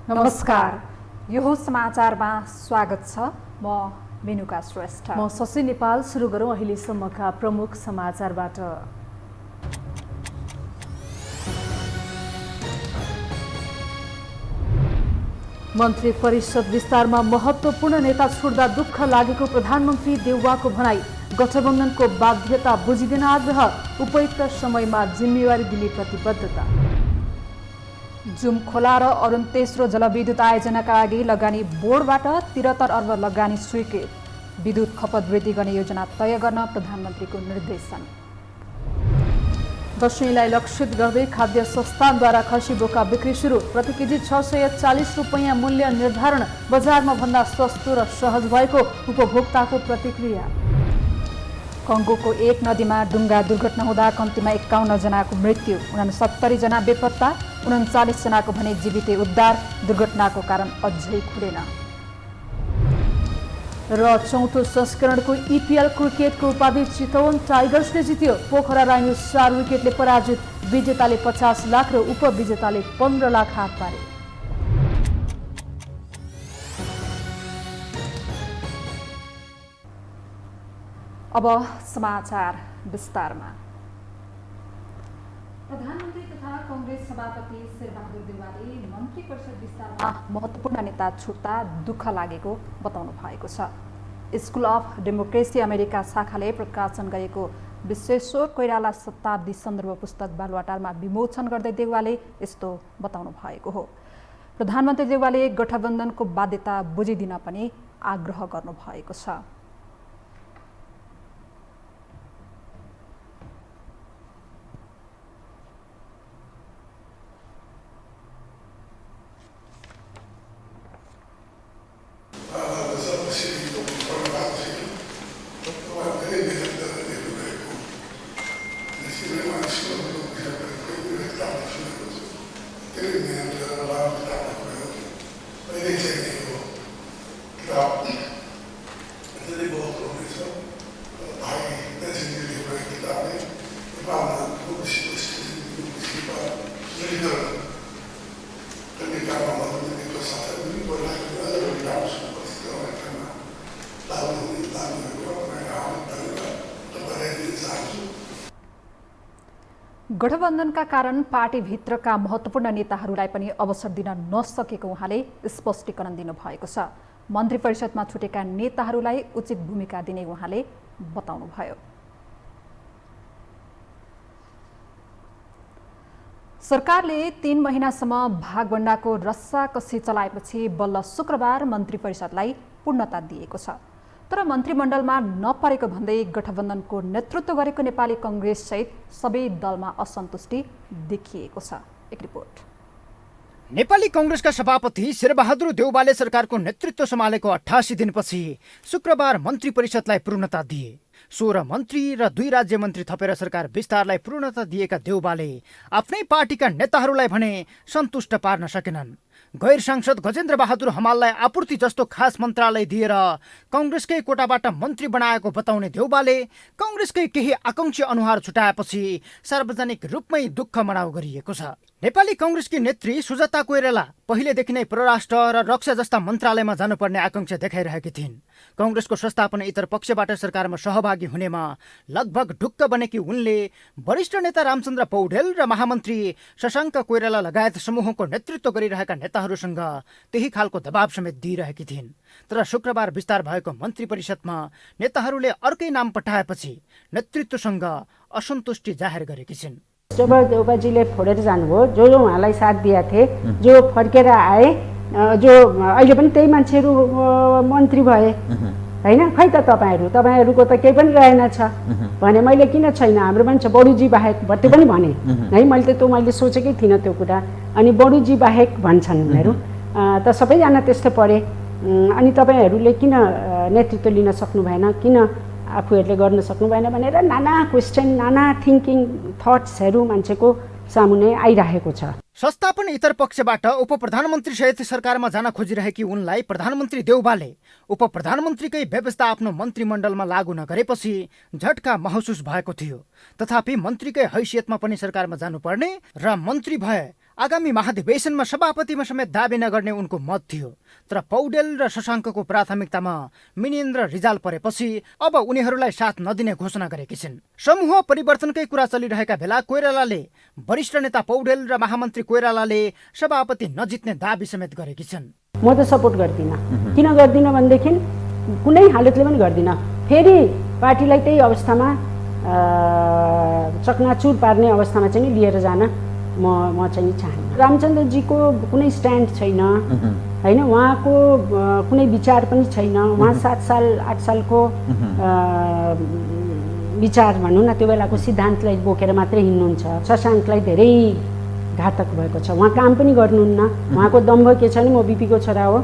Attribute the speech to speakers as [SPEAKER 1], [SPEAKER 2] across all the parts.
[SPEAKER 1] नमस्कार, यो समाचारमा स्वागत छ। म मेनुका श्रेष्ठ।
[SPEAKER 2] म शशी नेपाल। सुरु गरौँ अहिलेसम्मका प्रमुख समाचारबाट। मन्त्री परिषद विस्तारमा महत्त्वपूर्ण नेता छुट्दा दुःख लागेको प्रधानमन्त्री देउवाको भनाई। गठबन्धनको बाध्यता बुझिदिन आग्रह। उपयुक्त समयमा जिम्मेवारी दिने प्रतिबद्धता।
[SPEAKER 1] जुम खोला र अरुण तेस्रो जलविद्युत आयोजनाका लागि लगानी बोर्डबाट 73 अर्ब लगानी स्वीकृत। विद्युत खपत वृद्धि गर्ने योजना तय गर्न प्रधानमन्त्रीको निर्देशन।
[SPEAKER 2] दशैंलाई लक्षित गर्दै खाद्य संस्थानद्वारा खसी बोका बिक्री सुरु। प्रति केजी 640 रुपैयाँ मूल्य निर्धारण। बजारमा भन्दा सस्तो र सहज भएको उपभोक्ताको प्रतिक्रिया। कङ्गोको एक नदीमा डुङ्गा दुर्घटना हुँदा कम्तीमा 51 जनाको मृत्यु, 69 जना बेपत्ता, 39 जनाको भने जीवितै उद्धार। दुर्घटनाको कारण अझै खुलेन। र चौथो संस्करणको EPL क्रिकेटको उपाधि चितवन टाइगर्सले जित्यो। पोखरा राइनो 4 विकेटले पराजित। विजेताले 50 लाख र उपविजेताले 15 लाख हात पारे।
[SPEAKER 1] अब समाचार विस्तारमा। प्रधानमन्त्री तथा कांग्रेस सभापति शेरबहादुर देउवाले मन्त्री परिषद विस्तारमा महत्त्वपूर्ण नेता छुट्दा दुःख लागेको बताउनु भएको छ। स्कुल अफ डेमोक्रेसी अमेरिका शाखाले प्रकाशन गरेको विश्वेश्वर कोइराला शताब्दी सन्दर्भ पुस्तक बालुवाटारमा विमोचन गर्दै देउवाले यस्तो बताउनु भएको हो। प्रधानमन्त्री देउवाले गठबन्धनको बाध्यता बुझिदिन पनि आग्रह गर्नु भएको छ। गठबन्धनका कारण पार्टीभित्रका महत्त्वपूर्ण नेताहरूलाई पनि अवसर दिन नसकेको उहाँले स्पष्टीकरण दिनुभएको छ। मन्त्री परिषदमा छुटेका नेताहरूलाई उचित भूमिका दिने उहाँले बताउनुभयो। सरकारले 3 महिनासम्म भागभण्डाको रस्साकसी चलाएपछि बल्ल शुक्रबार मन्त्री परिषदलाई पूर्णता दिएको छ। तर मन्त्रीमण्डलमा नपरेको भन्दै गठबन्धनको नेतृत्व गरेको नेपाली कांग्रेस सहित सबै दलमा असन्तुष्टि देखिएको छ। एक रिपोर्ट।
[SPEAKER 3] नेपाली कांग्रेसका सभापति शेरबहादुर देउवाले सरकारको नेतृत्व सम्हालेको 88 दिनपछि शुक्रबार मन्त्री परिषदलाई पूर्णता दिए। 16 मन्त्री र 2 राज्य मन्त्री थपेर सरकार विस्तारलाई पूर्णता दिएका देउवाले आफ्नै पार्टीका नेताहरूलाई भने सन्तुष्ट पार्न सकेनन्। गैर सांसद गजेन्द्र बहादुर हमाललाई आपूर्ति जस्तो खास मन्त्रालय दिएर कांग्रेसकै कोटाबाट मन्त्री बनाएको बताउने देउवाले कांग्रेसकै केही आकांक्षी अनुहार छुटाएपछि सार्वजनिक रूपमै दुःख मनाउ गरिएको छ। नेपाली कांग्रेसकी नेत्री सुजाता कोइराला पहिलेदेखि नै परराष्ट्र र रक्षा जस्ता मन्त्रालयमा जानुपर्ने आकांक्षा देखाइरहेकी थिइन्। कांग्रेसको संस्थापन इतर पक्षबाट सरकारमा सहभागी हुनेमा लगभग ढुक्क बनेकी उनले वरिष्ठ नेता रामचन्द्र पौडेल र महामन्त्री शशाङ्क कोइराला लगायत समूहको नेतृत्व गरिरहेका नेताहरूसँग त्यही खालको दबाव समेत दिइरहेकी थिइन्। तर शुक्रबार विस्तार भएको मन्त्री परिषदमा नेताहरूले अर्कै नाम पठाएपछि नेतृत्वसँग असन्तुष्टि जाहेर गरेकी छिन्।
[SPEAKER 4] जब देउबाजीले छोडेर जानुभयो, जो उहाँलाई साथ दिएका थिए, जो फर्केर आए, जो अहिले पनि त्यही मान्छेहरू मन्त्री भए होइन। खै त तपाईँहरूको त केही पनि रहेनछ भने मैले किन छैन, हाम्रो पनि छ बडुजी बाहेक भन्ने पनि भने है। मैले सोचेकै थिइनँ त्यो कुरा। अनि बडुजी बाहेक भन्छन् उनीहरू त सबैजना त्यस्तो परे। अनि तपाईँहरूले किन नेतृत्व लिन सक्नु भएन, किन आफूहरूले गर्न सक्नु भएन भनेर नाना क्वेसन, नाना थिङ्किङ थट्सहरू मान्छेको सामुने आइरहेको छ।
[SPEAKER 3] संस्थापन इतर पक्षबाट उप प्रधानमन्त्री सहित सरकारमा जान खोजिरहेकी उनलाई प्रधानमन्त्री देउवाले उप प्रधानमन्त्रीकै व्यवस्था आफ्नो मन्त्रीमण्डलमा लागू नगरेपछि झट्का महसुस भएको थियो। तथापि मन्त्रीकै हैसियतमा पनि सरकारमा जानुपर्ने र मन्त्री भए आगामी महाधिवेशनमा सभापतिमा समेत दाबी नगर्ने उनको मत थियो। तर पौडेल र शशाङ्कको प्राथमिकतामा मिनेन्द्र रिजाल परेपछि अब उनीहरूलाई साथ नदिने घोषणा गरेकी छिन्। समूह परिवर्तनकै कुरा चलिरहेका बेला कोइरालाले वरिष्ठ नेता पौडेल र महामन्त्री कोइरालाले सभापति नजित्ने दाबी समेत गरेकी छिन्।
[SPEAKER 4] म त सपोर्ट गर्दिनँ। किन गर्दिनँ भनेदेखि कुनै हालतले पनि गर्दिनँ। फेरि पार्टीलाई त्यही अवस्थामा चकनाचुर पार्ने अवस्थामा चाहिँ लिएर जान म चाहिँ चाहन्न। रामचन्द्रजीको कुनै स्ट्यान्ड छैन होइन, उहाँको कुनै विचार पनि छैन। उहाँ 7 साल 8 सालको विचार भनौँ न त्यो बेलाको सिद्धान्तलाई बोकेर मात्रै हिँड्नुहुन्छ। शशाङ्कलाई धेरै घातक भएको छ। उहाँ काम पनि गर्नुहुन्न। उहाँको दम्भ के छ भने म बिपीको छोरा हो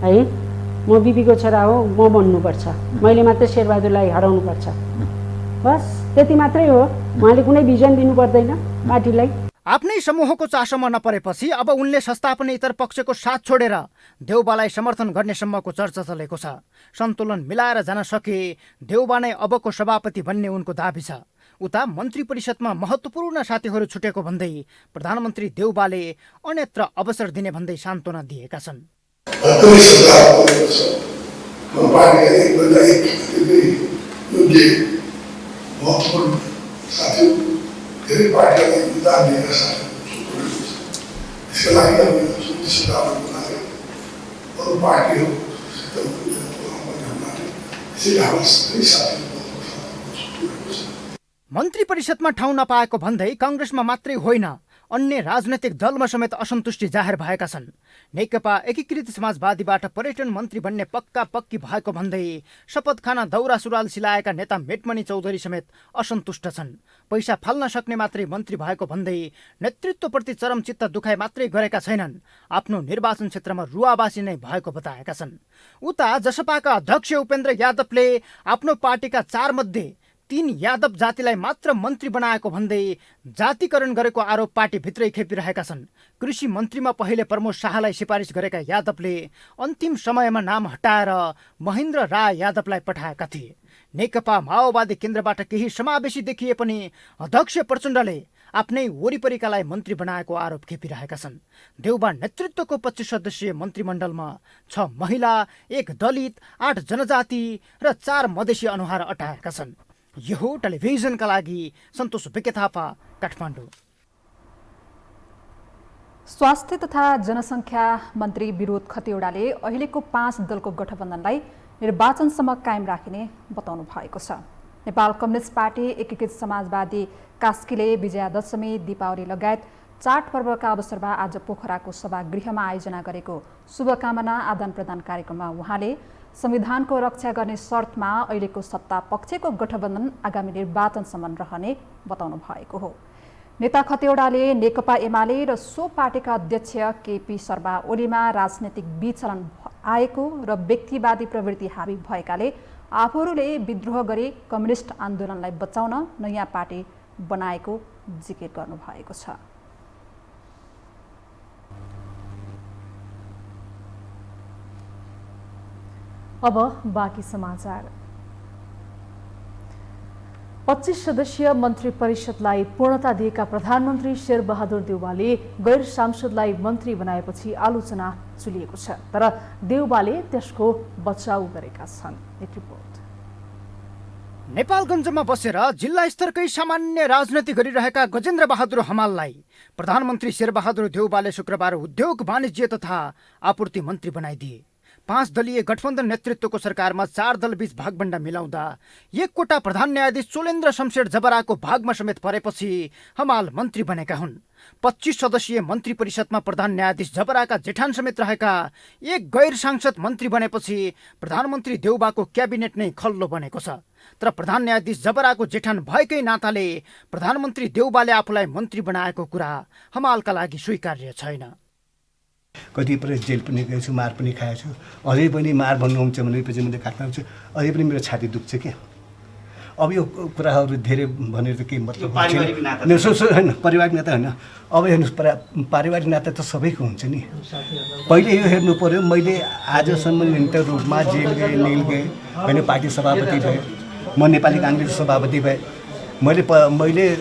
[SPEAKER 4] है, म बिपीको छोरा हो, म बन्नुपर्छ, मैले मात्रै शेरबहादुरलाई हराउनुपर्छ, बस त्यति मात्रै हो। उहाँले कुनै भिजन दिनु पर्दैन पार्टीलाई।
[SPEAKER 3] आफ्नै समूहको चासोमा नपरेपछि अब उनले संस्थापनेतर पक्षको साथ छोडेर देउबालाई समर्थन गर्ने सम्मको चर्चा चलेको छ। सन्तुलन मिलाएर जान सके देउबा नै अबको सभापति बन्ने उनको दाबी छ। उता मन्त्री परिषदमा महत्त्वपूर्ण साथीहरू छुटेको भन्दै प्रधानमन्त्री देउबाले अन्यत्र अवसर दिने भन्दै सान्त्वना दिएका छन्। मन्त्री परिषदमा ठाउँ नपाएको भन्दै काङ्ग्रेसमा मात्रै होइन अन्य राजनैतिक दलमा समेत असन्तुष्टि जाहेर भएका छन्। नेकपा एकीकृत समाजवादीबाट पर्यटन मन्त्री बन्ने पक्की भएको भन्दै शपथ खाना दौरा सुरुवाल सिलाएका नेता मेटमणि चौधरी समेत असन्तुष्ट छन्। पैसा फाल्न सक्ने मात्रै मन्त्री भएको भन्दै नेतृत्वप्रति चरम चित्त दुखाइ मात्रै गरेका छैनन्, आफ्नो निर्वाचन क्षेत्रमा रुवाबासी नै भएको बताएका छन्। उता जसपाका अध्यक्ष उपेन्द्र यादवले आफ्नो पार्टीका 4 मध्ये 3 यादव जातिलाई मात्र मन्त्री बनाएको भन्दै जातिकरण गरेको आरोप पार्टीभित्रै खेपिरहेका छन्। कृषि मन्त्रीमा पहिले प्रमोद शाहलाई सिफारिस गरेका यादवले अन्तिम समयमा नाम हटाएर महेन्द्र राय यादवलाई पठाएका थिए। नेकपा माओवादी केन्द्रबाट केही समावेशी देखिए पनि अध्यक्ष प्रचण्डले आफ्नै वरिपरिकालाई मन्त्री बनाएको आरोप खेपिरहेका छन्। देउबा नेतृत्वको 25 सदस्यीय मन्त्रीमण्डलमा 6 महिला, 1 दलित, 8 जनजाति र 4 मधेसी अनुहार अटाएका छन्। यो टेलिभिजनका लागि सन्तोष विके थापा, काठमाडौँ।
[SPEAKER 1] स्वास्थ्य तथा जनसङ्ख्या मन्त्री विरोध खतिवडाले अहिलेको 5 दलको गठबन्धनलाई निर्वाचनसम्म कायम राखिने बताउनु भएको छ। नेपाल कम्युनिस्ट पार्टी, एकीकृत समाजवादी कास्कीले विजयादशमी, दीपावली लगायत चाडपर्वका अवसरमा आज पोखराको सभागृहमा आयोजना गरेको शुभकामना आदान प्रदान कार्यक्रममा उहाँले संविधानको रक्षा गर्ने शर्तमा अहिलेको सत्ता पक्षको गठबन्धन आगामी निर्वाचनसम्म रहने बताउनु भएको हो। नेता खतिवडाले नेकपा एमाले र सो पार्टीका अध्यक्ष केपी शर्मा ओलीमा राजनैतिक विचलन आएको र व्यक्तिवादी प्रवृत्ति हावी भएकाले आफूहरूले विद्रोह गरी कम्युनिस्ट आन्दोलनलाई बचाउन नयाँ पार्टी बनाएको जिकिर गर्नुभएको छ।
[SPEAKER 2] अब बाँकी समाचार। 25 सदस्यीय मन्त्री परिषदलाई पूर्णता दिएका प्रधानमन्त्री शेरबहादुर देउवाले गैर सांसदलाई मन्त्री बनाएपछि आलोचना चुलिएको छ, तर देउवाले त्यसको बचाउ गरेका छन्। एक रिपोर्ट।
[SPEAKER 3] नेपालगञ्जमा बसेर जिल्ला स्तरकै सामान्य राजनीति गरिरहेका गजेन्द्र बहादुर हमाललाई प्रधानमन्त्री शेरबहादुर देउवाले शुक्रबार उद्योग वाणिज्य तथा आपूर्ति मन्त्री बनाइदिए। 5 दलीय गठबन्धन नेतृत्वको सरकारमा 4 दलबीच भागबण्डा मिलाउँदा एक कोटा प्रधान न्यायाधीश चोलेन्द्र शमशेर जबराको भागमा समेत परेपछि हमाल मन्त्री बनेका हुन्। 25 सदस्यीय मन्त्री परिषदमा प्रधान न्यायाधीश जबराका जेठान समेत रहेका एक गैर सांसद मन्त्री बनेपछि प्रधानमन्त्री देउबाको क्याबिनेट नै खल्लो बनेको छ। तर प्रधान न्यायाधीश जबराको जेठान भएकै नाताले प्रधानमन्त्री देउबाले आफूलाई मन्त्री बनाएको कुरा हमालका लागि स्वीकार्य छैन।
[SPEAKER 5] कतिपय जेल पनि गएको छु, मार पनि खाएको छु, अझै पनि मार भन्नुहुन्छ भनेपछि मैले काट्न छु, अझै पनि मेरो छाती दुख्छ क्या। अब यो कुराहरू धेरै भनेर त केही मतलब होइन, पारिवारिक नाता होइन। अब हेर्नुहोस्, पारिवारिक नाता त सबैको हुन्छ नि। पहिले यो हेर्नु पर्यो, मैले आजसम्म निरन्तर रूपमा जेल गएँ, नेल गएँ होइन, पार्टी सभापति भएँ, म नेपाली काङ्ग्रेस सभापति भएँ मैले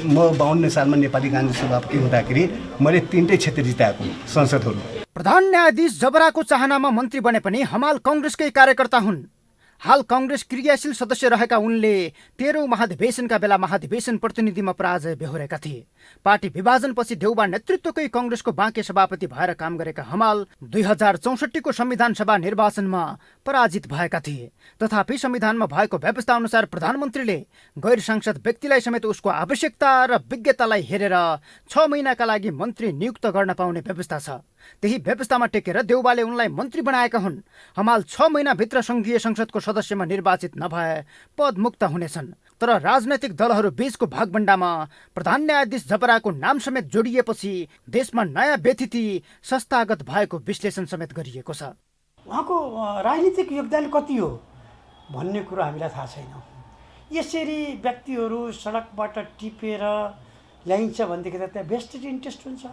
[SPEAKER 5] म 52 सालमा नेपाली काङ्ग्रेस सभापति हुँदाखेरि मैले 3टै क्षेत्र जिताएको संसदहरू।
[SPEAKER 3] प्रधान न्यायाधीश जबराको चाहनामा मन्त्री बने पनि हमाल काङ्ग्रेसकै कार्यकर्ता हुन्। हाल काङ्ग्रेस क्रियाशील सदस्य रहेका उनले 13औं महाधिवेशनका बेला महाधिवेशन प्रतिनिधिमा पराजय बेहोरेका थिए। पार्टी विभाजनपछि देउबा नेतृत्वकै काङ्ग्रेसको बाँके सभापति भएर काम गरेका हमाल 2064 को संविधान सभा निर्वाचनमा पराजित भएका थिए। तथापि संविधानमा भएको व्यवस्था अनुसार प्रधानमन्त्रीले गैर सांसद व्यक्तिलाई समेत उसको आवश्यकता र विज्ञतालाई हेरेर 6 महिनाका लागि मन्त्री नियुक्त गर्न पाउने व्यवस्था छ। त्यही व्यवस्थामा टेकेर देउबाले उनलाई मन्त्री बनाएका हुन्। हमाल 6 महिनाभित्र संघीय संसदको सदस्यमा निर्वाचित नभए पदमुक्त हुनेछन्। तर राजनैतिक दलहरू बीचको भागभण्डामा प्रधान न्यायाधीश जबराको नाम समेत जोडिएपछि देशमा नयाँ व्यथिति संस्थागत भएको विश्लेषण समेत गरिएको छ।
[SPEAKER 6] उहाँको राजनीतिक योगदान कति हो भन्ने कुरा हामीलाई थाहा छैन। यसरी व्यक्तिहरू सडकबाट टिपेर ल्याइन्छ भनेदेखि त त्यहाँ बेस्टेड इन्ट्रेस्ट हुन्छ,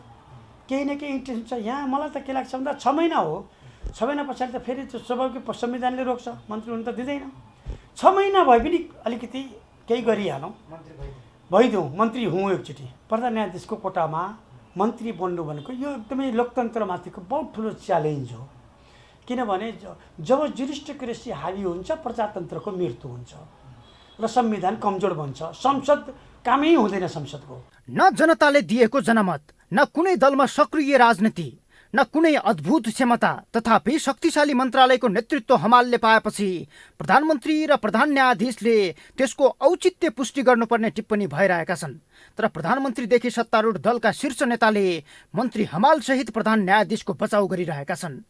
[SPEAKER 6] केही न केही इन्ट्रेस्ट हुन्छ। यहाँ मलाई त के लाग्छ भन्दा 6 महिना हो, 6 महिना पछाडि त फेरि स्वाभाविक संविधानले रोक्छ, मन्त्री हुन त दिँदैन। 6 महिना भए पनि अलिकति केही गरिहालौँ, भइदिउँ, मन्त्री हुँ एकचोटि। प्रधान न्यायाधीशको कोटामा मन्त्री बन्नु भनेको यो एकदमै लोकतन्त्रमाथिको बहुत ठुलो च्यालेन्ज हो। किनभने जब ज्युरिस्टिक्रेसी हावी हुन्छ प्रजातन्त्रको मृत्यु हुन्छ र संविधान कमजोर बन्छ, संसद कामै हुँदैन संसदको।
[SPEAKER 3] न जनताले दिएको जनमत, न कुनै दलमा सक्रिय राजनीति, न कुनै अद्भुत क्षमता, तथापि शक्तिशाली मन्त्रालयको नेतृत्व हमालले पाएपछि प्रधानमन्त्री र प्रधान न्यायाधीशले त्यसको औचित्य पुष्टि गर्नुपर्ने टिप्पणी भइरहेका छन्। तर प्रधानमन्त्रीदेखि सत्तारूढ दलका शीर्ष नेताले मन्त्री हमाल सहित प्रधान न्यायाधीशको बचाउ गरिरहेका छन्।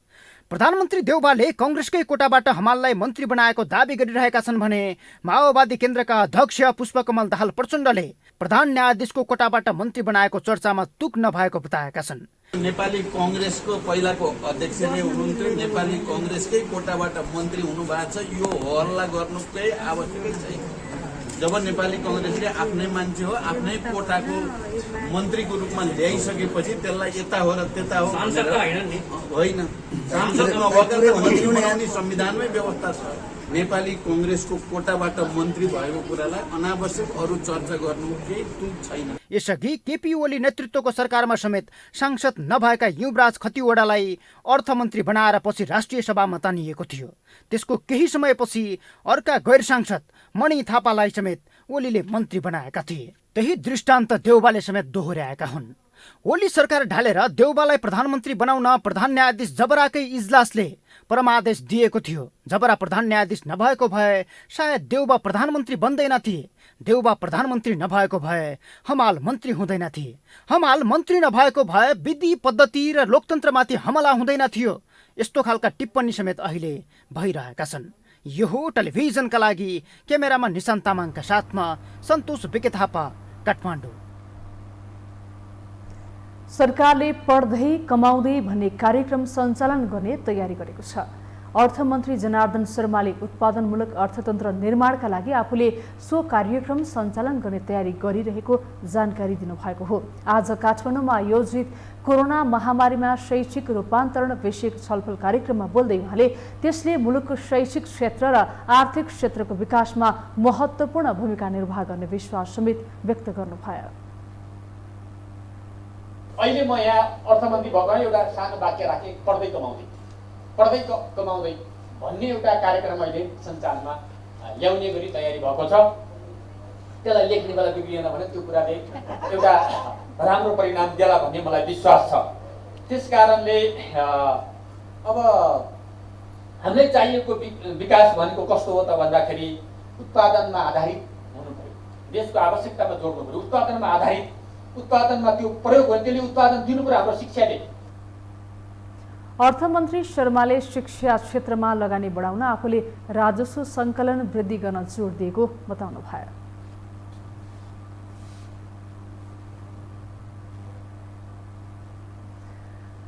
[SPEAKER 3] प्रधानमन्त्री देउबाले काङ्ग्रेसकै कोटाबाट हमाललाई मन्त्री बनाएको दावी गरिरहेका छन् भने माओवादी केन्द्रका अध्यक्ष पुष्पकमल दाहाल प्रचण्डले प्रधान न्यायाधीशको कोटाबाट मन्त्री बनाएको चर्चामा तुक नभएको बताएका छन्।
[SPEAKER 7] नेपाली काङ्ग्रेसको पहिलाको अध्यक्ष नै हुनुहुन्थ्यो, नेपाली काङ्ग्रेसकै कोटाबाट मन्त्री हुनुभएको छ। यो हल्ला गर्नुकै आवश्यकै छैन। जब नेपाली काङ्ग्रेसले आफ्नै मान्छे हो, आफ्नै कोटाको मन्त्रीको रूपमा ल्याइसकेपछि त्यसलाई यता हो र त्यता हो होइन, सांसद नभएर मन्त्री बनाउने संविधानमै व्यवस्था छ। नेपाली काङ्ग्रेसको कोटाबाट मन्त्री भएको कुरालाई अनावश्यक अरू चर्चा गर्नु केही तुक छैन।
[SPEAKER 3] यसअघि केपी ओली नेतृत्वको सरकारमा समेत सांसद नभएका युवराज खतिवडालाई अर्थमन्त्री बनाएर पछि राष्ट्रिय सभामा तानिएको थियो। त्यसको केही समयपछि अर्का गैर सांसद मणि थापालाई समेत ओलीले मन्त्री बनाएका थिए। त्यही दृष्टान्त देउबाले समेत दोहोर्याएका हुन्। ओली सरकार ढालेर देउबालाई प्रधानमन्त्री बनाउन प्रधान न्यायाधीश जबराकै इजलासले परमादेश दिएको थियो। जबरा प्रधान न्यायाधीश नभएको भए सायद देउबा प्रधानमन्त्री बन्दैन थिए। देउबा प्रधानमन्त्री नभएको भए हमाल मन्त्री हुँदैन थिए। हमाल मन्त्री नभएको भए विधि पद्धति र लोकतन्त्रमाथि हमला हुँदैन थियो। यस्तो खालका टिप्पणी समेत अहिले भइरहेका छन्। यो हो टेलिभिजनका लागि क्यामेरामा निशान्त तामाङका साथमा सन्तोष बिके थापा, काठमाडौँ।
[SPEAKER 2] सरकारले पढ्दै कमाउँदै भन्ने कार्यक्रम सञ्चालन गर्ने तयारी गरेको छ। अर्थमन्त्री जनार्दन शर्माले उत्पादनमूलक अर्थतन्त्र निर्माणका लागि आफूले सो कार्यक्रम सञ्चालन गर्ने तयारी गरिरहेको जानकारी दिनुभएको हो। आज काठमाडौँमा आयोजित कोरोना महामारीमा शैक्षिक रूपान्तरण विषयक छलफल कार्यक्रममा बोल्दै उहाँले त्यसले मुलुकको शैक्षिक क्षेत्र र आर्थिक क्षेत्रको विकासमा महत्त्वपूर्ण भूमिका निर्वाह गर्ने विश्वास समेत व्यक्त गर्नुभयो।
[SPEAKER 8] अहिले म यहाँ अर्थमन्त्री भएको एउटा सानो वाक्य राखेँ, पढ्दै कमाउँदै भन्ने एउटा कार्यक्रम अहिले सञ्चालनमा ल्याउने गरी तयारी भएको छ। त्यसलाई लेख्ने बेला बिग्रिएन भने त्यो कुराले एउटा राम्रो परिणाम देला भन्ने मलाई विश्वास छ। त्यस कारणले अब हामीलाई चाहिएको विकास भनेको कस्तो हो त भन्दाखेरि उत्पादनमा आधारित हुनु पर्यो। देशको आवश्यकतामा जोड्नु पर्यो। उत्पादनमा आधारित, उत्पादनमा त्यो प्रयोग भयो, त्यसले उत्पादन दिनु पर्यो हाम्रो शिक्षाले।
[SPEAKER 2] अर्थमन्त्री शर्माले शिक्षा क्षेत्रमा लगानी बढाउन आफूले राजस्व सङ्कलन वृद्धि गर्न जोड दिएको बताउनु भयो।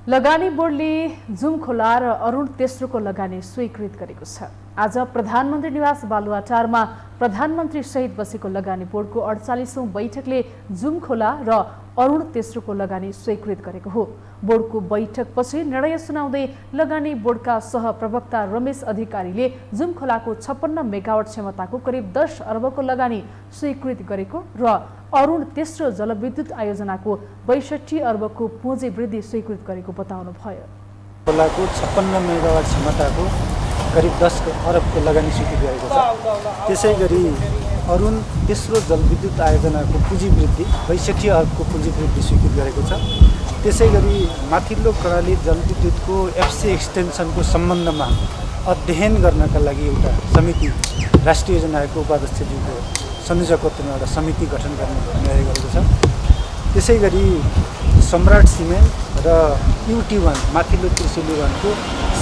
[SPEAKER 2] लगानी बोर्डले जुमखोला र अरुण तेस्रोको लगानी स्वीकृत गरेको छ। आज प्रधानमन्त्री निवास बालुवाटारमा प्रधानमन्त्री सहित बसेको लगानी बोर्डको 48औं बैठकले जुमखोला र अरुण तेस्रोको लगानी स्वीकृत गरेको हो। बोर्डको बैठकपछि निर्णय सुनाउँदै लगानी बोर्डका सहप्रवक्ता रमेश अधिकारीले जुम खोलाको 56 मेगावाट क्षमताको करिब 10 अर्बको लगानी स्वीकृत गरेको र अरुण तेस्रो जलविद्युत आयोजनाको 62 अर्बको पुँजी वृद्धि स्वीकृत गरेको बताउनु भयो।
[SPEAKER 9] खोलाको 56 मेगावाट क्षमताको करिब 10 अर्बको लगानी स्वीकृत गरेको छ। त्यसै गरी अरुण तेस्रो जलविद्युत आयोजनाको पुँजी वृद्धि 62 अर्बको पुँजी वृद्धि स्वीकृत गरेको छ। त्यसै गरी माथिल्लो कर्णाली जलविद्युतको एफसी एक्सटेन्सनको सम्बन्धमा अध्ययन गर्नका लागि एउटा समिति राष्ट्रिय योजनाको उपाध्यक्षज्यूको संयोजकत्वमा एउटा समिति गठन गर्ने निर्णय गरेको छ। त्यसै गरी सम्राट सिमेन्ट र UT1 माथिल्लो त्रिशुली 1को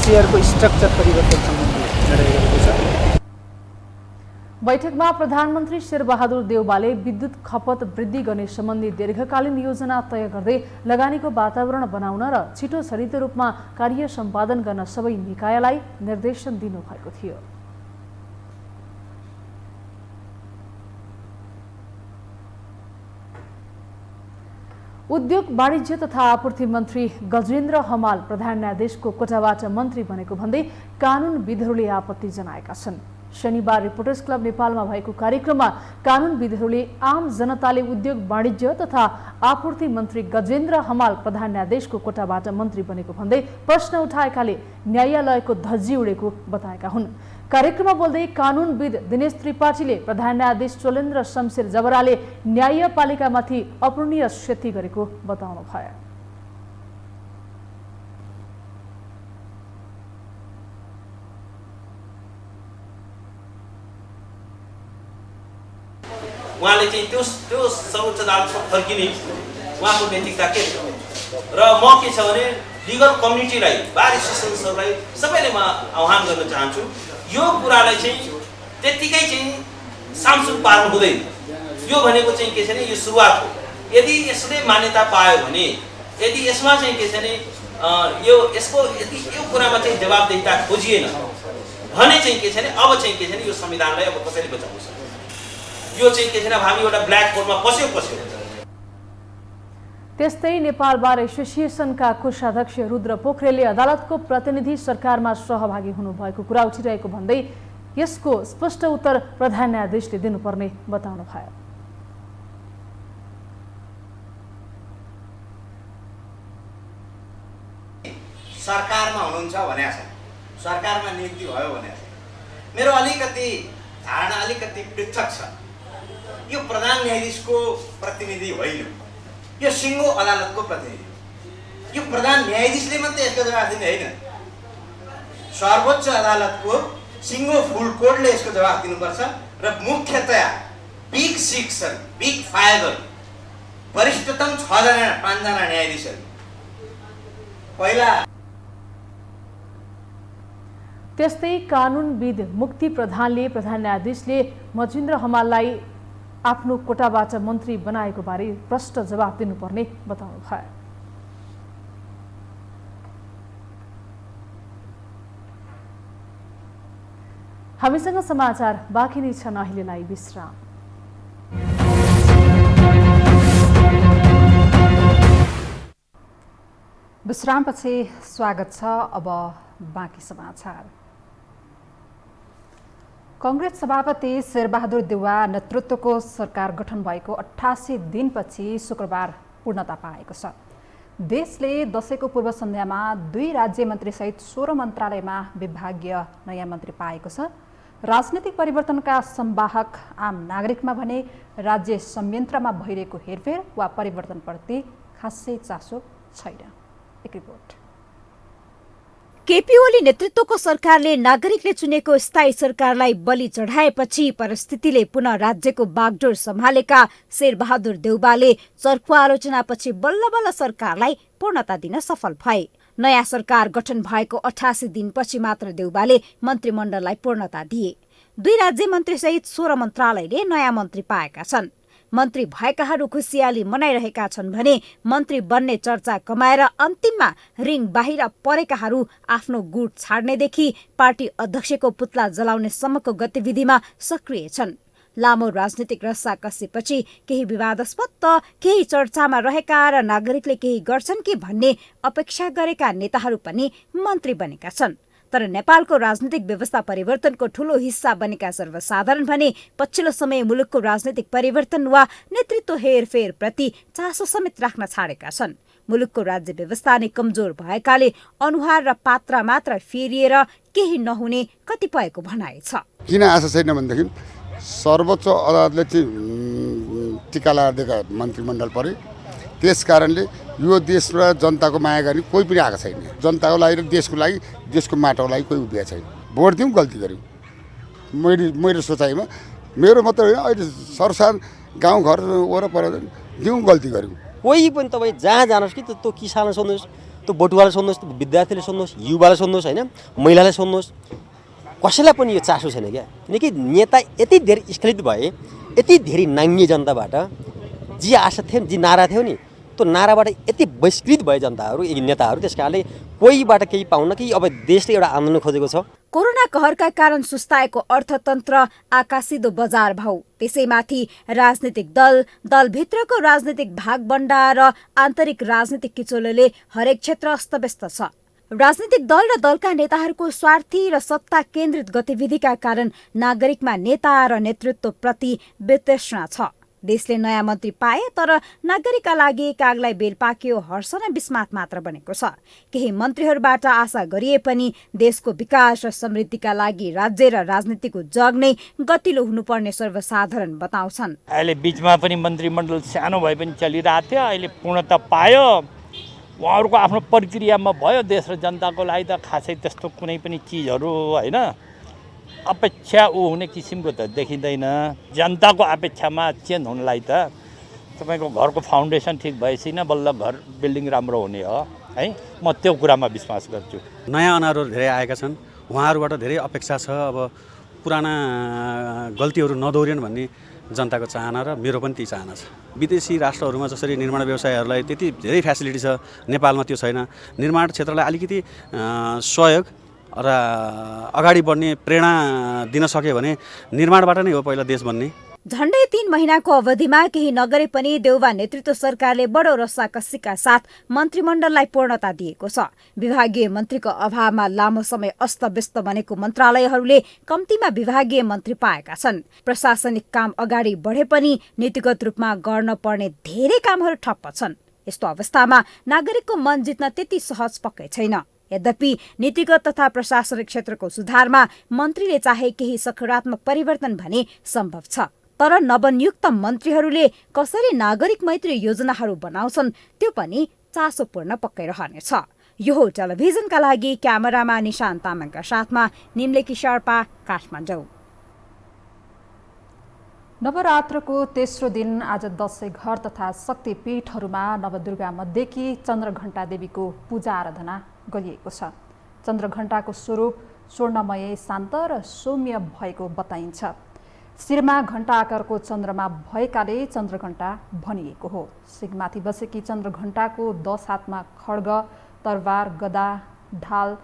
[SPEAKER 9] सेयरको स्ट्रक्चर परिवर्तन सम्बन्धी निर्णय गरेको छ।
[SPEAKER 2] बैठकमा प्रधानमन्त्री शेरबहादुर देउवाले विद्युत खपत वृद्धि गर्ने सम्बन्धी दीर्घकालीन योजना तय गर्दै लगानीको वातावरण बनाउन र छिटो छरितो रूपमा कार्य सम्पादन गर्न सबै निकायलाई निर्देशन दिनुभएको थियो। उद्योग वाणिज्य तथा आपूर्ति मन्त्री गजेन्द्र हमाल प्रधान न्यायाधीशको कोटाबाट मन्त्री बनेको भन्दै कानुनविदहरूले आपत्ति जनाएका छन्। शनिबार रिपोर्टर्स क्लब नेपालमा भएको कार्यक्रममा कानुनविदहरूले आम जनताले उद्योग वाणिज्य तथा आपूर्ति मन्त्री गजेन्द्र हमाल प्रधान न्यायाधीशको कोटाबाट मन्त्री बनेको भन्दै प्रश्न उठाएकाले न्यायालयको धज्जी उडेको बताएका हुन्। कार्यक्रममा बोल्दै कानुनविद दिनेश त्रिपाठीले प्रधान न्यायाधीश चोलेन्द्र शमशेर जबराले न्यायपालिकामाथि अपूर्णीय क्षति गरेको बताउनु भयो।
[SPEAKER 10] उहाँले चाहिँ त्यो सर्वोच्च अदालतमा फर्किने उहाँको नैतिकता के छ र म के छ भने लिगल कम्युनिटीलाई बार एसोसिएसनहरूलाई सबैले म आह्वान गर्न चाहन्छु, यो कुरालाई चाहिँ त्यत्तिकै चाहिँ सामसुम पार्नु हुँदैन। यो भनेको चाहिँ के छ भने यो सुरुवात हो। यदि यसले मान्यता पायो भने, यदि यसमा चाहिँ के छ भने यदि यो कुरामा चाहिँ जवाबदेहिता खोजिएन भने चाहिँ के छ भने अब चाहिँ के छ भने यो संविधानलाई अब कसरी बचाउनु सक्छ, यो चाहिँ के छैन हामी एउटा ब्ल्याक होलमा पस्यो।
[SPEAKER 2] त्यस्तै नेपाल बार एसोसिएसनका कोषाध्यक्ष रुद्र पोखरेलले अदालतको प्रतिनिधि सरकारमा सहभागी हुनुभएको कुरा उठिरहेको भन्दै यसको स्पष्ट उत्तर प्रधान न्यायाधीशले दिनुपर्ने बताउनु भयो।
[SPEAKER 11] सरकारमा हुनुहुन्छ भने सरकारमा नियुक्ति भयो भने मेरो अलिकति धारणा अलिकति पृथक छ। यो प्रधान न्यायाधीशको प्रतिनिधि होइन, यो सिङ्गो अदालतको प्रतिनिधि। यो प्रधान न्यायाधीशले मात्रै यसको जवाब दिने होइन, सर्वोच्च अदालतको सिङ्गो फुल कोर्टले यसको जवाब दिनुपर्छ र मुख्यतया बिग सिक्स बिग फाइभ वरिष्ठतम 5 जना न्यायाधीशहरू पहिला।
[SPEAKER 2] त्यस्तै कानुनविद मुक्ति प्रधानले प्रधान न्यायाधीशले मजेन्द्र हमाललाई आफ्नो कोटाबाट मन्त्री बनाएको बारे प्रश्न जवाब दिनुपर्ने बताउनु भयो। हामीसँग समाचार बाँकी नै छन्, अहिलेलाई विश्राम।
[SPEAKER 1] विश्रामपछि स्वागत छ। अब बाँकी समाचार। कांग्रेस सभापति शेरबहादुर देउवा नेतृत्वको सरकार गठन भएको 88 दिनपछि शुक्रबार पूर्णता पाएको छ। देशले दशैंको पूर्व सन्ध्यामा 2 राज्य मन्त्री सहित 16 मन्त्रालयमा विभागीय नयाँ मन्त्री पाएको छ। राजनीतिक परिवर्तनका संवाहक आम नागरिकमा भने राज्य संयन्त्रमा भइरहेको हेरफेर वा परिवर्तनप्रति खासै चासो छैन। एक रिपोर्ट।
[SPEAKER 12] केपी ओली नेतृत्वको सरकारले नागरिकले चुनेको स्थायी सरकारलाई बलि चढाएपछि परिस्थितिले पुनः राज्यको बागडोर सम्हालेका शेरबहादुर देउवाले चर्को आलोचनापछि बल्ल बल्ल सरकारलाई पूर्णता दिन सफल भए। नयाँ सरकार गठन भएको 88 दिनपछि मात्र देउवाले मन्त्रीमण्डललाई पूर्णता दिए। 2 राज्य मन्त्री सहित 16 मन्त्रालयले नयाँ मन्त्री पाएका छन्। मन्त्री भएकाहरू खुसियाली मनाइरहेका छन् भने मन्त्री बन्ने चर्चा कमाएर अन्तिममा रिङ बाहिर परेकाहरू आफ्नो गुट छाड्नेदेखि पार्टी अध्यक्षको पुतला जलाउने सम्मको गतिविधिमा सक्रिय छन्। लामो राजनीतिक रस्साकसीपछि केही विवादास्पद त केही चर्चामा रहेका र नागरिकले केही गर्छन् कि भन्ने अपेक्षा गरेका नेताहरू पनि मन्त्री बनेका छन्। तर नेपालको राजनीतिक व्यवस्था परिवर्तनको ठूलो हिस्सा बनेका सर्वसाधारण भने पछिल्लो समय मुलुकको राजनीतिक परिवर्तन वा नेतृत्व हेरफेर प्रति चासो समेत राख्न छाडेका छन्। मुलुकको राज्य व्यवस्था नै कमजोर भएकाले अनुहार र पात्र मात्र फेरिएर केही नहुने कतिपयको भनाइ छ।
[SPEAKER 13] किन आशा छैन भनेदेखि सर्वोच्च अदालतले चाहिँ टीका लगाइदिएका मन्त्रीमण्डल परे, त्यस कारणले यो देशमा जनताको माया गर्ने कोही पनि आएको छैन। जनताको लागि र देशको लागि, देशको माटोको लागि कोही उभिएको छैन। भोट दिउँ गल्ती गऱ्यौँ, मेरो सोचाइमा, मेरो मात्र होइन, अहिले सरसार गाउँघर वरपर दिउँ गल्ती गऱ्यौँ।
[SPEAKER 14] कोही पनि तपाईँ जहाँ जानुहोस् कि त्यो किसानलाई सोध्नुहोस्, त्यो बटुवालाई सोध्नुहोस्, विद्यार्थीले सोध्नुहोस्, युवालाई सोध्नुहोस्, होइन महिलालाई सोध्नुहोस्, कसैलाई पनि यो चासो छैन क्या। किनकि नेता यति धेरै स्खलित भए, यति धेरै नाङ्गे जनताबाट जे आशा थियो, जे नारा थियो नि, त्यो नाराबाट यति बहिष्कृत भए जनताहरू, नेताहरू, त्यस कारणले कोहीबाट केही पाउन कि अब देशले एउटा आन्दोलन खोजेको छ।
[SPEAKER 12] कोरोना कहरका कारण सुस्ताएको अर्थतन्त्र, आकाशिदो बजार भाउ, त्यसैमाथि राजनीतिक दल, दलभित्रको राजनीतिक भागबण्डा र आन्तरिक राजनीतिक किचोलोले हरेक क्षेत्र अस्तव्यस्त छ। राजनीतिक दल र दलका नेताहरूको स्वार्थी र सत्ता केन्द्रित गतिविधिका कारण नागरिकमा नेता र नेतृत्व प्रति वितृष्णा छ। देशले नयाँ मन्त्री पाए तर नागरिकका लागि कागलाई बेल पाक्यो हर्ष र विस्मात मात्र बनेको छ। केही मन्त्रीहरूबाट आशा गरिए पनि देशको विकास र समृद्धिका लागि राज्य र राजनीतिको जग नै गतिलो हुनुपर्ने सर्वसाधारण बताउँछन्।
[SPEAKER 15] अहिले बीचमा पनि मन्त्रीमण्डल सानो भए पनि चलिरहेको थियो, अहिले पूर्णता पायो। उहाँहरूको आफ्नो प्रक्रियामा भयो। देश र जनताको लागि त खासै त्यस्तो कुनै पनि चिजहरू होइन अपेक्षा हुने किसिमको त देखिँदैन। जनताको अपेक्षामा चेन्ज हुनलाई त तपाईँको घरको फाउन्डेसन ठिक भएपछि न बल्ल घर बिल्डिङ राम्रो हुने हो है। म त्यो कुरामा विश्वास गर्छु।
[SPEAKER 16] नयाँ अनारहरू धेरै आएका छन्, उहाँहरूबाट धेरै अपेक्षा छ। अब पुराना गल्तीहरू नदोहोरियन् भन्ने जनताको चाहना र मेरो पनि त्यही चाहना छ। विदेशी राष्ट्रहरूमा जसरी निर्माण व्यवसायहरूलाई त्यति धेरै फेसिलिटी छ, नेपालमा त्यो छैन। निर्माण क्षेत्रलाई अलिकति सहयोग र अगाडि बढ्ने प्रेरणा दिन सक्यो भने निर्माणबाट नै हो पहिला देश बन्ने।
[SPEAKER 12] झण्डै 3 महिनाको अवधिमा केही नगरे पनि देउबा नेतृत्व सरकारले बडो रस्साकसीका साथ मन्त्रीमण्डललाई पूर्णता दिएको छ। विभागीय मन्त्रीको अभावमा लामो समय अस्तव्यस्त बनेको मन्त्रालयहरूले कम्तीमा विभागीय मन्त्री पाएका छन्। प्रशासनिक काम अगाडि बढे पनि नीतिगत रूपमा गर्न पर्ने धेरै कामहरू ठप्प छन्। यस्तो अवस्थामा नागरिकको मन जित्न त्यति सहज पक्कै छैन। यद्यपि नीतिगत तथा प्रशासनिक क्षेत्रको सुधारमा मन्त्रीले चाहे केही सकारात्मक परिवर्तन भने सम्भव छ। तर नवनियुक्त मन्त्रीहरूले कसरी नागरिक मैत्री योजनाहरू बनाउँछन् त्यो पनि चासोपूर्ण पक्कै रहनेछ। यो हो टेलिभिजनका लागि क्यामेरामा निशान्त तामाङका साथमा निम्लेकी शर्पा, काठमाडौँ।
[SPEAKER 1] नवरात्रको तेस्रो दिन आज दशैं घर तथा शक्तिपीठहरूमा नवदुर्गा मध्येकी चन्द्रघण्टा देवीको पूजा आराधना गरिएको छ। चन्द्रघण्टाको स्वरूप स्वर्णमय, शान्त र सौम्य भएको बताइन्छ। शिरमा घण्टा आकारको चन्द्रमा भएकाले चन्द्रघण्टा भनिएको हो। शिरमाथि बसेकी चन्द्रघण्टाको 10 हातमा खड्ग, तरबार, गदा, ढाल,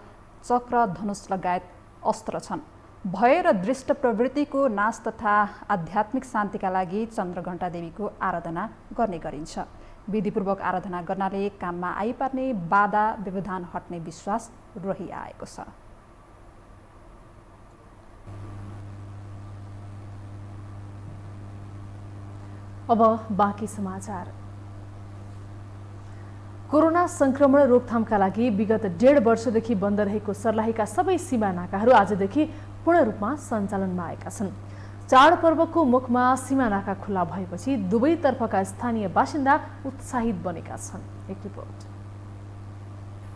[SPEAKER 1] चक्र, धनुष लगायत अस्त्र छन्। भय र दृष्ट प्रवृत्तिको नाश तथा आध्यात्मिक शान्तिका लागि चन्द्रघण्टा देवीको आराधना गर्ने गरिन्छ। विधिपूर्वक आराधना गर्नाले काममा आइपर्ने बाधा व्यवधान हट्ने विश्वास रहिआएको छ।
[SPEAKER 2] अब बाँकी समाचार। कोरोना संक्रमण रोकथामका लागि विगत 1.5 वर्षदेखि बन्द रहेको सर्लाहीका सबै सीमा नाकाहरू आजदेखि पूर्ण रूपमा सञ्चालनमा आएका छन्। चाडपर्वको मुखमा सीमा नाका खुला भएपछि दुवैतर्फका स्थानीय बासिन्दा उत्साहित बनेका छन्। एक रिपोर्ट।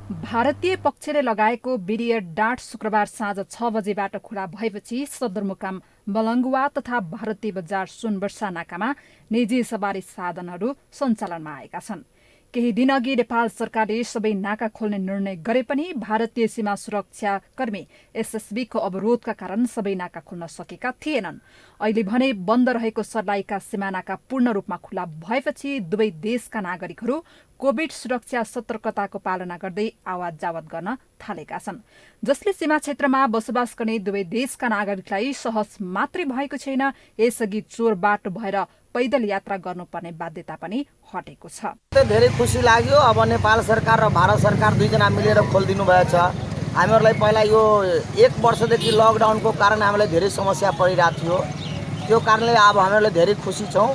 [SPEAKER 1] भारतीय पक्षले लगाएको बिरियर डाँट शुक्रबार साँझ 6 बजेबाट खुला भएपछि सदरमुकाम बलङ्गुवा तथा भारतीय बजार सुनवर्षा नाकामा निजी सवारी साधनहरू सञ्चालनमा आएका छन्। केही दिनअघि नेपाल सरकारले सबै नाका खोल्ने निर्णय गरे पनि भारतीय सीमा सुरक्षा कर्मी एसएसबीको अवरोधका कारण सबै नाका खोल्न सकेका थिएनन्। अहिले भने बन्द रहेको सर्लाहीका सीमानाका पूर्ण रूपमा खुला भएपछि दुवै देशका नागरिकहरू कोभिड सुरक्षा सतर्कताको पालना गर्दै आवत जावत गर्न थालेका छन्, जसले सीमा क्षेत्रमा बसोबास गर्ने दुवै देशका नागरिकलाई सहज मात्रै भएको छैन, यसअघि चोर बाटो भएर पैदल यात्रा गर्नुपर्ने बाध्यता पनि हटेको छ।
[SPEAKER 17] धेरै खुसी लाग्यो। अब नेपाल सरकार र भारत सरकार दुईजना मिलेर खोलिदिनु भएछ। हामीहरूलाई पहिला यो 1 वर्षदेखि लकडाउनको कारण हामीलाई धेरै समस्या परिरहेको थियो, त्यो कारणले अब हामीहरूलाई धेरै खुसी छौँ।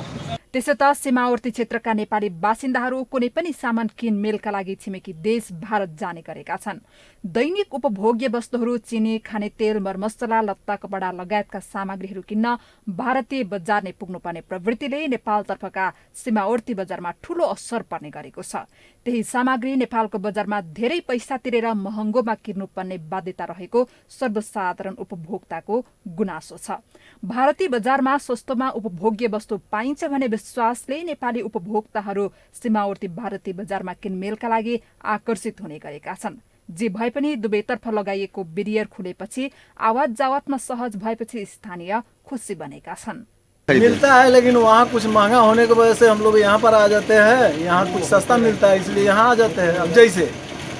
[SPEAKER 1] त्यसो त सीमावर्ती क्षेत्रका नेपाली बासिन्दाहरू कुनै पनि सामान किनमेलका लागि छिमेकी देश भारत जाने गरेका छन्। दैनिक उपभोग्य वस्तुहरू, चिनी, खाने तेल, मरमसला, लत्ता कपडा लगायतका सामग्रीहरू किन्न भारतीय बजार नै पुग्नुपर्ने प्रवृत्तिले नेपालतर्फका सीमावर्ती बजारमा ठूलो असर पर्ने गरेको छ। त्यही सामग्री नेपालको बजारमा धेरै पैसा तिरेर महँगोमा किन्नुपर्ने बाध्यता रहेको सर्वसाधारण उपभोक्ताको गुनासो छ। भारतीय बजारमा सस्तोमा उपभोग्य वस्तु पाइन्छ भने विश्वासले नेपाली उपभोक्ताहरू सीमावर्ती भारतीय बजारमा किनमेलका लागि आकर्षित हुने गरेका छन्। जे भए पनि दुवैतर्फ लगाइएको बेरियर खुलेपछि आवाज जावतमा सहज भएपछि स्थानीय खुसी बनेका छन्।
[SPEAKER 18] मिलता है, लेकिन वहाँ कुछ महंगा होने की वजह से हम लोग यहाँ पर आ जाते हैं। यहाँ कुछ सस्ता मिलता है इसलिए यहाँ आ जाते हैं। अब जैसे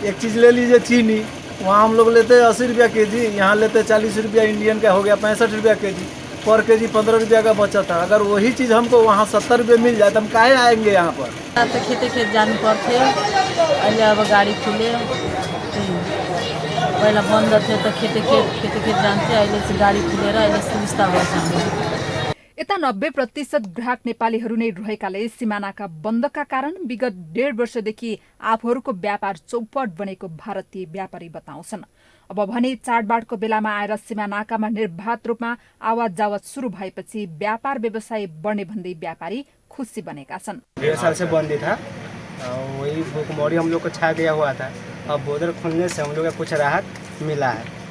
[SPEAKER 18] एक चीज़ ले लीजिए चीनी, वहाँ हम लोग लेते हैं 80 रुपया केजी, यहाँ लेते 40 रुपया इंडियन का हो गया 65 रुपया केजी, पर केजी 15 रुपया का बचा था। अगर वही चीज़ हमको वहाँ 70 रुपये मिल जाए तो हम काहे आएंगे यहाँ पर।
[SPEAKER 19] तो खेत जानु पर्थ्यो, अहिले अब गाडी खुले, पहिला बन्द थियो त खेत जान्थे, अहिले चाहिँ गाडी खुलेर अहिले सुविस्ता भएछ।
[SPEAKER 1] यता 90% ग्राहक नेपालीहरू नै रहेकाले सीमानाका बन्दका कारण विगत 1.5 वर्षदेखि आफूहरूको व्यापार चौपट बनेको भारतीय व्यापारी बताउँछन्। अब भने चाडबाडको बेलामा आएर सीमानाकामा निर्बाध रूपमा आवाज जावत शुरू भएपछि व्यापार व्यवसाय बढ्ने भन्दै व्यापारी खुसी बनेका छन्।
[SPEAKER 20] 1.5 साल से बंद था, वही भूखमरी हम लोग को छा गया हुआ था। अब बॉर्डर खुलने से हम लोग को कुछ राहत मिला है।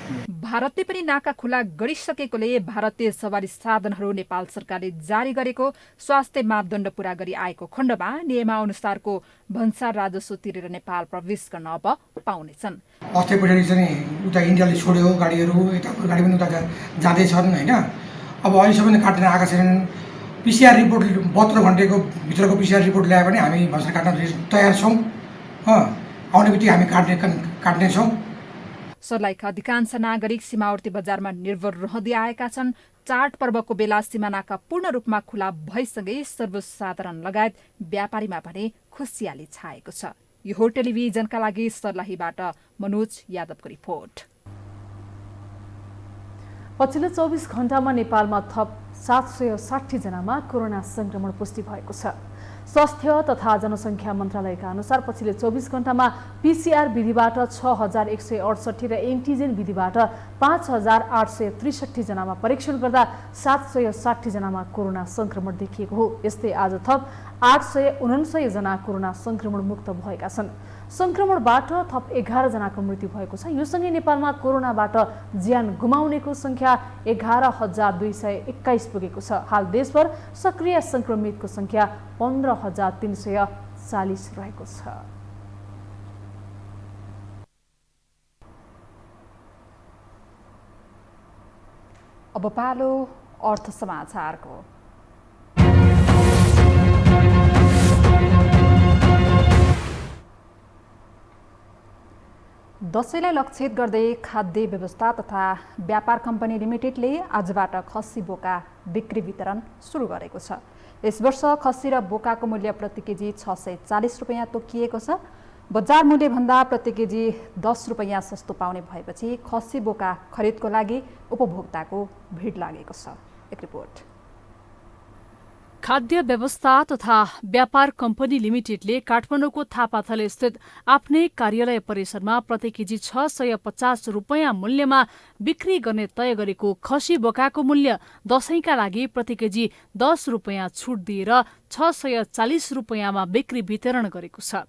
[SPEAKER 1] भारतले पनि नाका खुला गरिसकेकोले भारतीय सवारी साधनहरू नेपाल सरकारले जारी गरेको स्वास्थ्य मापदण्ड पूरा गरी आएको खण्डमा नियमानुसारको भन्सार राजस्व तिरेर नेपाल प्रवेश गर्न अब पाउनेछन्।
[SPEAKER 21] अस्ति पछाडि चाहिँ उता इन्डियाले छोड्यो गाडीहरू, यताको गाडी पनि उता जाँदैछन् होइन। अब अहिलेसम्म काट्न आएका छैनन्। PCR रिपोर्ट 72 घन्टाको भित्रको PCR रिपोर्ट ल्याए पनि हामी भन्सार काट्न तयार छौँ। आउने बित्तिकै हामी काट्नेछौँ।
[SPEAKER 1] सर्लाहीका अधिकांश नागरिक सीमावर्ती बजारमा निर्भर रहँदै आएका छन्। चाडपर्वको बेला सीमानाका पूर्ण रूपमा खुला भएसँगै सर्वसाधारण लगायत व्यापारीमा भने खुसियाली छाएको छ। यो हो टेलिभिजनका लागि सर्लाहीबाट मनोज यादवको रिपोर्ट।
[SPEAKER 2] पछिल्लो 24 घण्टामा नेपालमा थप 760 जनामा कोरोना संक्रमण पुष्टि भएको छ। स्वास्थ्य तथा जनसङ्ख्या मन्त्रालयका अनुसार पछिल्लो 24 घण्टामा PCR विधिबाट 6168 र एन्टिजेन विधिबाट 5863 जनामा परीक्षण गर्दा 760 जनामा कोरोना संक्रमण देखिएको हो। यस्तै आज थप 849 जना कोरोना संक्रमण मुक्त भएका छन्। संक्रमणबाट थप 11 जनाको मृत्यु भएको छ। यो सँगै नेपालमा कोरोनाबाट ज्यान गुमाउनेको संख्या 11221 पुगेको छ। हाल देशभर सक्रिय संक्रमितको संख्या 15340 रहेको छ।
[SPEAKER 1] अब पालो अर्थ समाचारको। दशैंलाई लक्षित गर्दै खाद्य व्यवस्था तथा व्यापार कम्पनी लिमिटेडले आजबाट खसी बोका बिक्री वितरण सुरु गरेको छ। यस वर्ष खसी र बोकाको मूल्य प्रति केजी 640 रुपैयाँ तोकिएको छ। बजार मूल्यभन्दा प्रति केजी 10 रुपैयाँ सस्तो पाउने भएपछि खसी बोका खरिदको लागि उपभोक्ताको भिड लागेको छ। एक रिपोर्ट।
[SPEAKER 2] खाद्य व्यवस्था तथा व्यापार कम्पनी लिमिटेडले काठमाडौँको थापाथले स्थित आफ्नै कार्यालय परिसरमा प्रति केजी 650 रुपैयाँ मूल्यमा बिक्री गर्ने तय गरेको खसी बोकाको मूल्य दशैंका लागि प्रति केजी 10 रुपैयाँ छुट दिएर 640 रुपैयाँमा बिक्री वितरण गरेको छ।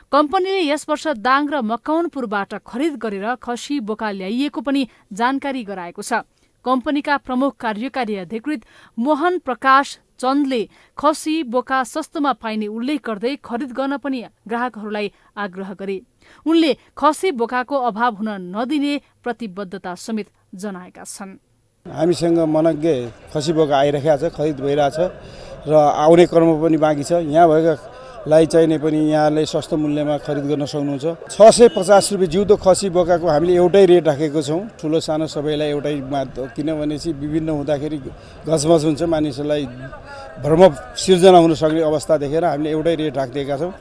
[SPEAKER 2] कम्पनीले यस वर्ष दाङ र मकवानपुरबाट खरिद गरेर खसी बोका ल्याइएको पनि जानकारी गराएको छ। कम्पनीका प्रमुख कार्यकारी अधिकृत मोहन प्रकाश चन्दले खसी बोका सस्तोमा पाइने उल्लेख गर्दै खरिद गर्न पनि ग्राहकहरूलाई आग्रह गरे। उनले खसी बोकाको अभाव हुन नदिने प्रतिबद्धता समेत जनाएका छन्।
[SPEAKER 4] हामीसँग मनग्गे खसी बोका आइरहेको छ, खरिद भइरहेछ र आउने क्रम पनि बाँकी छ। यहाँ भएकालाई चाहिने पनि यहाँले सस्तो मूल्यमा खरिद गर्न सक्नुहुन्छ। 650 रुपियाँ जिउँदो खसी बोकाको हामीले एउटै रेट राखेको छौँ, ठुलो सानो सबैलाई एउटैमा, किनभने चाहिँ विभिन्न हुँदाखेरि गजमज हुन्छ, मानिसहरूलाई भ्रम सिर्जना हुन सक्ने अवस्था देखेर हामीले एउटै रेट राखिदिएका छौँ।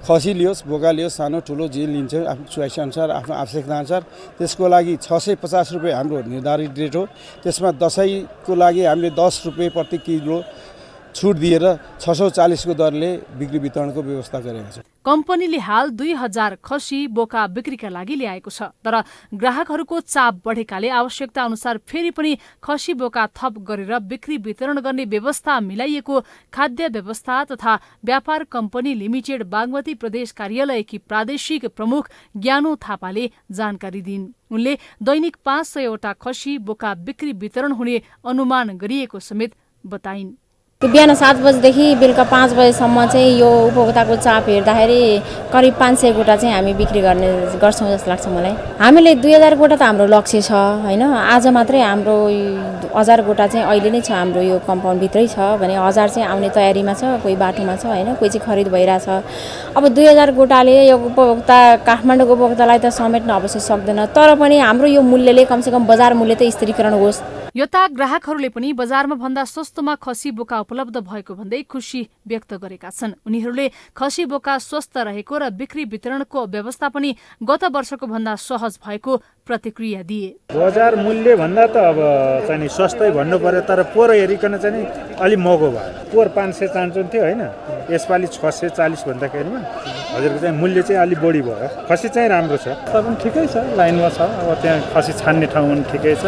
[SPEAKER 4] खसी लियोस्, बोका लियोस्, सानो ठुलो जे लिन्छ आफ्नो चोइस अनुसार, आफ्नो आवश्यकता अनुसार। त्यसको लागि 650 रुपियाँ हाम्रो निर्धारित रेट हो। त्यसमा दसैँको लागि हामीले 10 रुपियाँ प्रति किलो छुट दिएर 640 को दरले बिक्री वितरणको व्यवस्था गरेको छ।
[SPEAKER 2] कम्पनीले हाल 2000 खसी बोका बिक्रीका लागि ल्याएको छ, तर ग्राहकहरूको चाप बढेकाले आवश्यकता अनुसार फेरि पनि खसी बोका थप गरेर बिक्री वितरण गर्ने व्यवस्था मिलाइएको खाद्य व्यवस्था तथा व्यापार कम्पनी लिमिटेड बागमती प्रदेश कार्यालयकी प्रादेशिक प्रमुख ज्ञानो थापाले जानकारी दिइन्। उनले दैनिक 500 वटा खसी बोका बिक्री वितरण हुने अनुमान गरिएको समेत बताइन्।
[SPEAKER 22] बिहान 7 बजेदेखि बेलुका 5 बजेसम्म चाहिँ यो उपभोक्ताको चाप हेर्दाखेरि करिब 500 गोटा चाहिँ हामी बिक्री गर्छौँ जस्तो लाग्छ मलाई। हामीले 2000 गोटा त हाम्रो लक्ष्य छ हैन। आज मात्रै हाम्रो 1000 गोटा चाहिँ अहिले नै छ हाम्रो यो कम्पाउन्डभित्रै छ भने 1000 चाहिँ आउने तयारीमा छ, कोही बाटोमा छ हैन, कोही चाहिँ खरिद भइरहेछ। अब 2000 गोटाले यो उपभोक्ता काठमाडौँको उपभोक्तालाई त समेट्न अवश्य सक्दैन, तर पनि हाम्रो यो मूल्यले कमसेकम बजार मूल्य त स्थिरीकरण होस्।
[SPEAKER 2] यता ग्राहकहरूले पनि बजारमा भन्दा सस्तोमा खसी बोका उपलब्ध भएको भन्दै खुसी व्यक्त गरेका छन्। उनीहरूले खसी बोका स्वस्थ रहेको र बिक्री वितरणको व्यवस्था पनि गत वर्षको भन्दा सहज भएको प्रतिक्रिया दिए।
[SPEAKER 9] बजार मूल्य भन्दा त अब चाहिँ सस्तै भन्नु पर्यो, तर पोहोर हेरिकन चाहिँ अलि महँगो भयो। पोहोर 500 चान्चुन्थ्यो होइन, यसपालि 640 भन्दाखेरिमा हजुरको चाहिँ मूल्य चाहिँ अलिक बढी भयो। खसी चाहिँ राम्रो छ, सब पनि ठिकै छ, लाइनमा छ। अब त्यहाँ खसी छान्ने ठाउँ पनि ठिकै छ,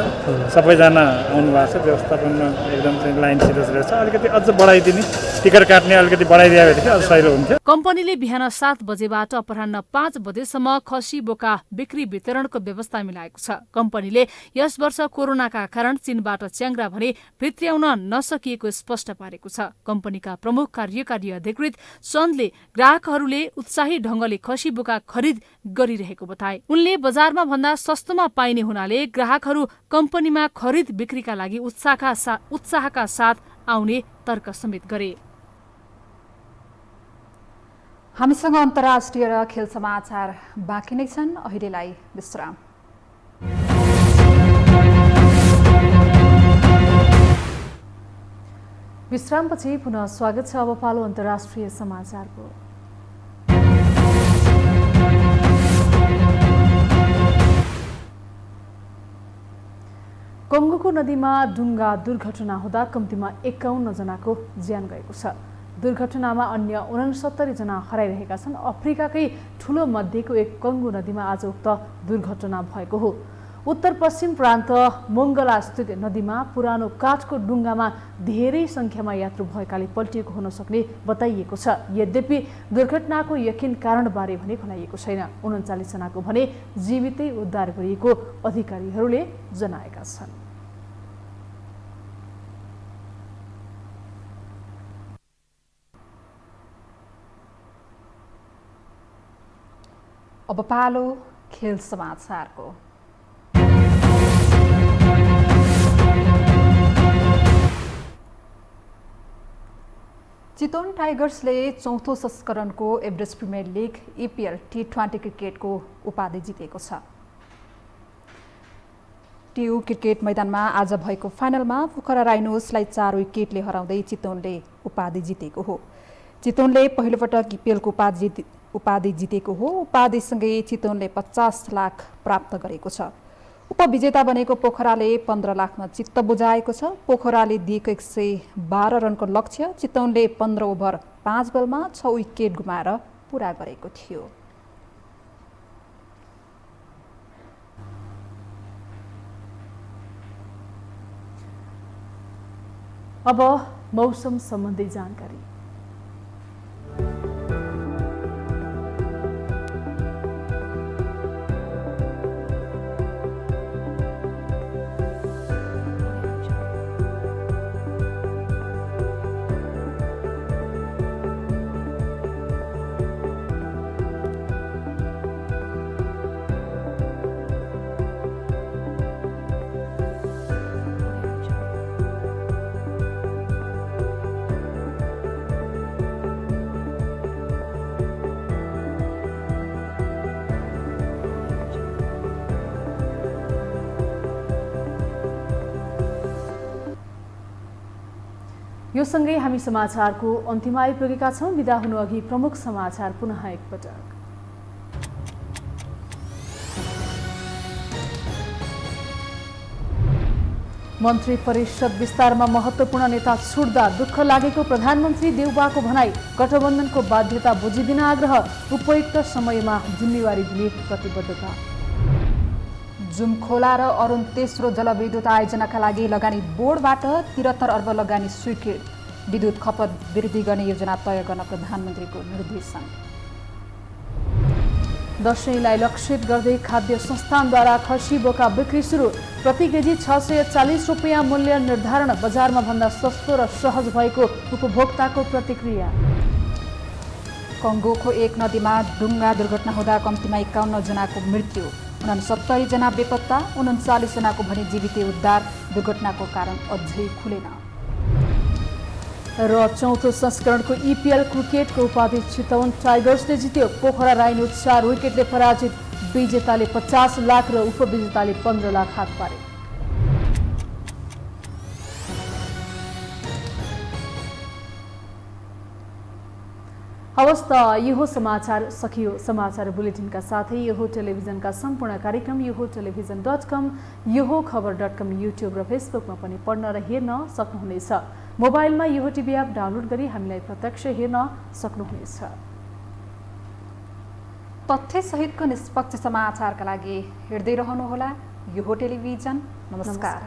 [SPEAKER 9] सबैजना आउनु भएको छ, व्यवस्थापनमा एकदम चाहिँ लाइन सिधो रहेछ। अलिकति अझ बढाइदिने, टिकट काट्ने अलिकति बढाइदियो भनेदेखि अझ सजिलो हुन्थ्यो।
[SPEAKER 2] कम्पनीले बिहान 7 बजेबाट अपराह्न 5 बजेसम्म खसी बोका बिक्री वितरणको व्यवस्था मिलाएको छ। कम्पनीले यस वर्ष कोरोनाका कारण चीनबाट च्याङ्ग्रा भने भित्र्याउन नसकिएको स्पष्ट पारेको छ। कम्पनीका प्रमुख कार्यकारी अधिकृत चन्दले ग्राहकहरूले उत्साही ढंगले खसी बोका खरिद गरिरहेको बताए। उनले बजारमा भन्दा सस्तोमा पाइने हुनाले ग्राहकहरू कम्पनीमा खरिद बिक्रीका लागि उत्साहका साथ आउने तर्क समेत गरे।
[SPEAKER 1] हामीसँग अन्तर्राष्ट्रिय र खेल समाचार बाँकी नै छन्, अहिलेलाई विश्राम।
[SPEAKER 2] विश्रामपछि पुनः स्वागत छ। अब पालो अन्तर्राष्ट्रिय समाचारको। कङ्गोको नदीमा डुङ्गा दुर्घटना हुँदा कम्तीमा 51 जनाको ज्यान गएको छ। दुर्घटनामा अन्य 69 जना हराइरहेका छन्। अफ्रिकाकै ठूलो मध्येको एक कङ्गो नदीमा आज उक्त दुर्घटना भएको हो। उत्तर पश्चिम प्रान्त मोङ्गला स्थित नदीमा पुरानो काठको डुङ्गामा धेरै संख्यामा यात्रु भएकाले पल्टिएको हुन सक्ने बताइएको छ। यद्यपि दुर्घटनाको यकिन कारणबारे भने भनाइएको छैन। 39 जनाको भने जीवितै उद्धार गरिएको अधिकारीहरूले जनाएका छन्। अब पालो खेल समाचारको। चितवन टाइगर्सले चौथो संस्करणको Everest premier league EPL T20 क्रिकेटको उपाधि जितेको छ। टियु क्रिकेट मैदानमा आज भएको फाइनलमा पोखरा राइनोसलाई 4 विकेटले हराउँदै चितवनले उपाधि जितेको हो। चितवनले पहिलोपटक EPL को उपाधि जितेको हो। उपाधिसँगै चितवनले 50 लाख प्राप्त गरेको छ। उपविजेता बनेको पोखराले 15 लाखमा चित्त बुझाएको छ। पोखराले दिएको 112 रनको लक्ष्य चितवनले 15 ओभर 5 बलमा 6 विकेट गुमाएर पूरा गरेको थियो। अब मौसम सम्बन्धी जानकारी। यो सँगै हामी समाचारको अन्तिममा आइपुगेका छौँ। बिदा हुनु अघि प्रमुख समाचार पुनः एकपटक। मन्त्री परिषद विस्तारमा महत्त्वपूर्ण नेता छुट्दा दुःख लागेको प्रधानमन्त्री देउबाको भनाई। गठबन्धनको बाध्यता बुझिदिन आग्रह। उपयुक्त समयमा जिम्मेवारी दिने प्रतिबद्धता।
[SPEAKER 1] जुमखोला र अरुण तेस्रो जलविद्युत आयोजनाका लागि लगानी बोर्डबाट 73 अर्ब लगानी स्वीकृत। विद्युत खपत वृद्धि गर्ने योजना तय गर्न प्रधानमन्त्रीको निर्देशन। दशैंलाई लक्षित गर्दै खाद्य संस्थानद्वारा खसी बोका बिक्री सुरु। प्रति केजी 640 रुपियाँ मूल्य निर्धारण। बजारमा भन्दा सस्तो र सहज भएको उपभोक्ताको प्रतिक्रिया। कङ्गोको एक नदीमा डुङ्गा दुर्घटना हुँदा कम्तीमा 51 जनाको मृत्यु, 69 जना बेपत्ता, 39 जनाको भने जीवित उद्धार। दुर्घटनाको कारण अझै खुलेन।
[SPEAKER 2] र चौथो संस्करणको EPL क्रिकेटको उपाधि चितवन टाइगर्सले जित्यो। पोखरा राइनो 4 विकेटले पराजित। विजेताले 50 लाख र उपविजेताले 15 लाख हात पारे। हवस् त यो समाचार सकियो। समाचार बुलेटिनका साथै यो टेलिभिजनका सम्पूर्ण कार्यक्रम यो टेलिभिजन.com, यो खबर.com, युट्युब र फेसबुकमा पनि पढ्न र हेर्न सक्नुहुनेछ। मोबाइलमा यो टिभी एप डाउनलोड गरी हामीलाई प्रत्यक्ष हेर्न सक्नुहुनेछ।
[SPEAKER 1] तथ्य सहितको निष्पक्ष समाचारका लागि हेर्दै रहनुहोला यो टेलिभिजन। नमस्कार।